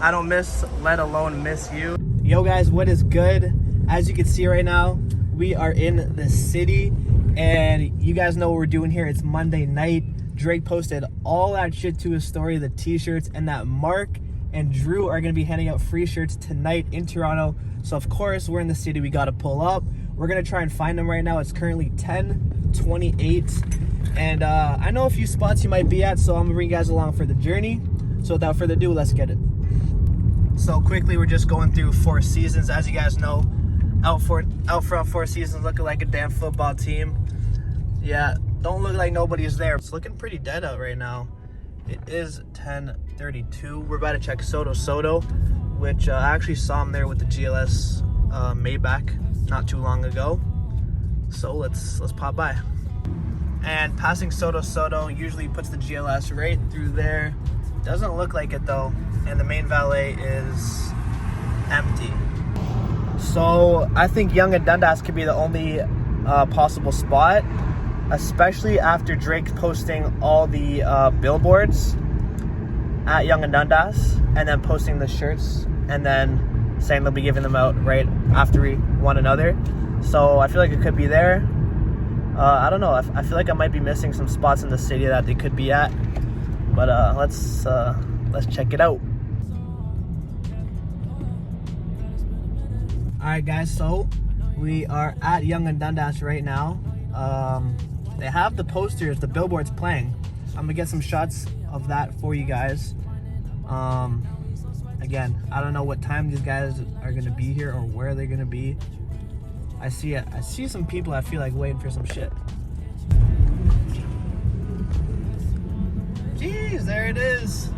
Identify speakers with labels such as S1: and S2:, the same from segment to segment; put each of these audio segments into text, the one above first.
S1: I don't miss, let alone miss you. Yo guys, what is good? As you can see right now, we are in the city, and you guys know what we're doing here. It's Monday night. Drake posted all that shit to his story, the t-shirts, and that Mark and Drew are gonna be handing out free shirts tonight in Toronto. So of course, we're in the city, we gotta pull up. We're gonna try and find them right now. It's currently 10:28, and I know a few spots you might be at, so I'm gonna bring you guys along for the journey. So without further ado, let's get it. So quickly, we're just going through Four Seasons. As you guys know, out front Four Seasons looking like a damn football team. Yeah, don't look like nobody's there. It's looking pretty dead out right now. It is 10:32. We're about to check Soto, which I actually saw him there with the GLS Maybach not too long ago. So let's pop by. And passing Soto usually puts the GLS right through there. Doesn't look like it though, and the main valet is empty. So I think Yonge and Dundas could be the only possible spot, especially after Drake's posting all the billboards at Yonge and Dundas, and then posting the shirts, and then saying they'll be giving them out right after one another. So I feel like it could be there. I don't know. I feel like I might be missing some spots in the city that they could be at, but let's check it out. All right, guys. So we are at Yonge and Dundas right now. They have the posters, the billboards playing. I'm gonna get some shots of that for you guys. Again, I don't know what time these guys are gonna be here or where they're gonna be. I see some people I feel like waiting for some shit. Jeez, there it is.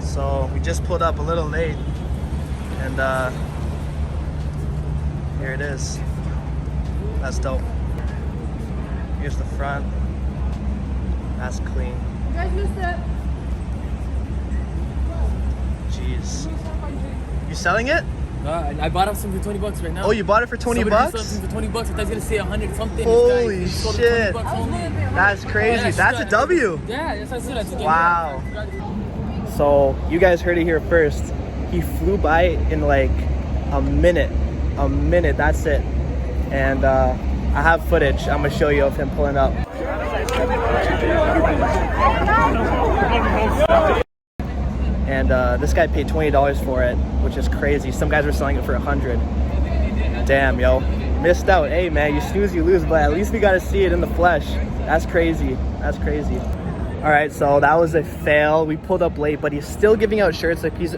S1: So we just pulled up a little late, and here it is. That's dope. Here's the front. That's clean.
S2: You guys missed it.
S1: Jeez. You selling it?
S3: I bought up some for 20 bucks right now.
S1: Oh, you bought it for 20 bucks?
S3: Somebody sold some for 20 bucks. I thought he was gonna say 100 something.
S1: Holy
S3: this guy,
S1: shit.
S3: 20 bucks only.
S1: That's crazy.
S3: Yeah,
S1: That's a W.
S3: Yeah, that's what I said.
S1: Wow. So you guys heard it here first. He flew by in like a minute. That's it. And I have footage I'm gonna show you of him pulling up. And this guy paid $20 for it, which is crazy. Some guys were selling it for 100. Damn, yo, missed out. Hey man, you snooze, you lose, but at least we got to see it in the flesh. That's crazy. That's crazy. All right, so that was a fail. We pulled up late, but he's still giving out shirts. Like he's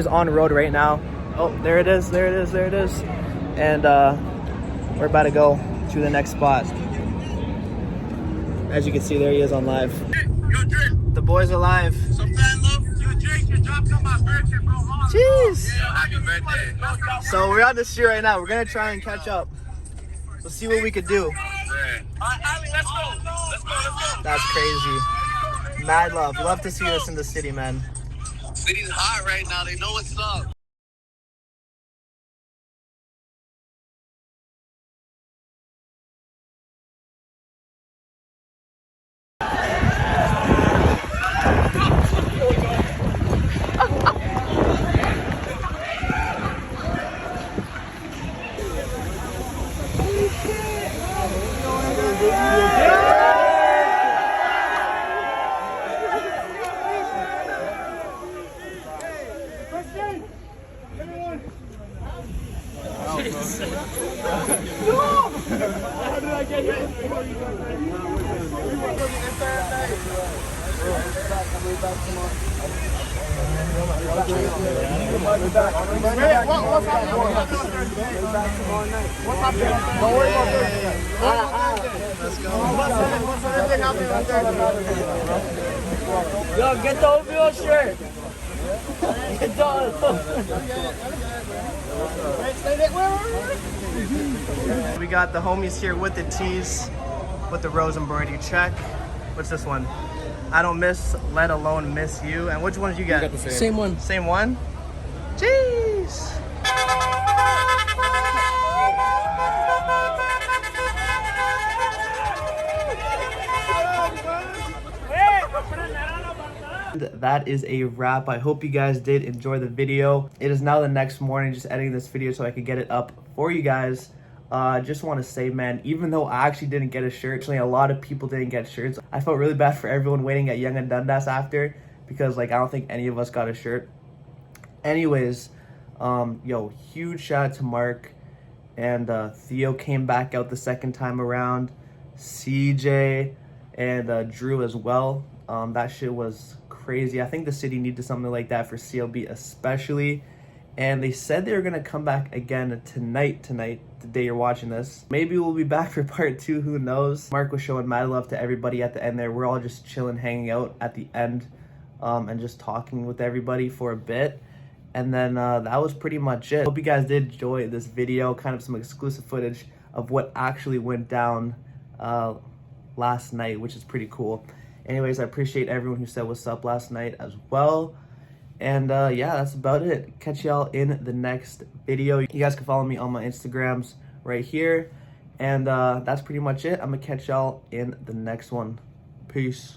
S1: on road right now. Oh, there it is. And we're about to go to the next spot. As you can see, there he is on live. The boys are live.
S4: Some fan love to Drake. You dropped on my birthday, bro.
S1: Jeez.
S4: Yeah, happy birthday.
S1: So we're on the street right now. We're gonna try and catch up. We'll see what we could do.
S4: Alright, Ali, let's go.
S1: That's crazy. Mad love. Love to see us in the city, man.
S4: City's hot right now. They know what's up.
S3: Yo, get the OVO shirt. Get the
S1: We got the homies here with the tees, with the rose embroidery check. What's this one? I don't miss, let alone miss you. And which one did you get?
S3: got the same one.
S1: Same one? Jeez. That is a wrap. I hope you guys did enjoy the video. It is now the next morning, just editing this video so I could get it up for you guys. Just want to say, man, even though I actually didn't get a shirt, actually a lot of people didn't get shirts. I felt really bad for everyone waiting at Yonge and Dundas after, because like I don't think any of us got a shirt. Anyways, yo, huge shout out to Mark, and Theo came back out the second time around, CJ and Drew as well. That shit was crazy. I think the city needed something like that for CLB especially. And they said they were gonna come back again tonight, the day you're watching this. Maybe we'll be back for part 2, who knows. Mark was showing mad love to everybody at the end there. We're all just chilling, hanging out at the end, and just talking with everybody for a bit. And then that was pretty much it. Hope you guys did enjoy this video, kind of some exclusive footage of what actually went down last night, which is pretty cool. Anyways, I appreciate everyone who said what's up last night as well. And yeah, that's about it. Catch y'all in the next video. You guys can follow me on my Instagrams right here. And that's pretty much it. I'm gonna catch y'all in the next one. Peace.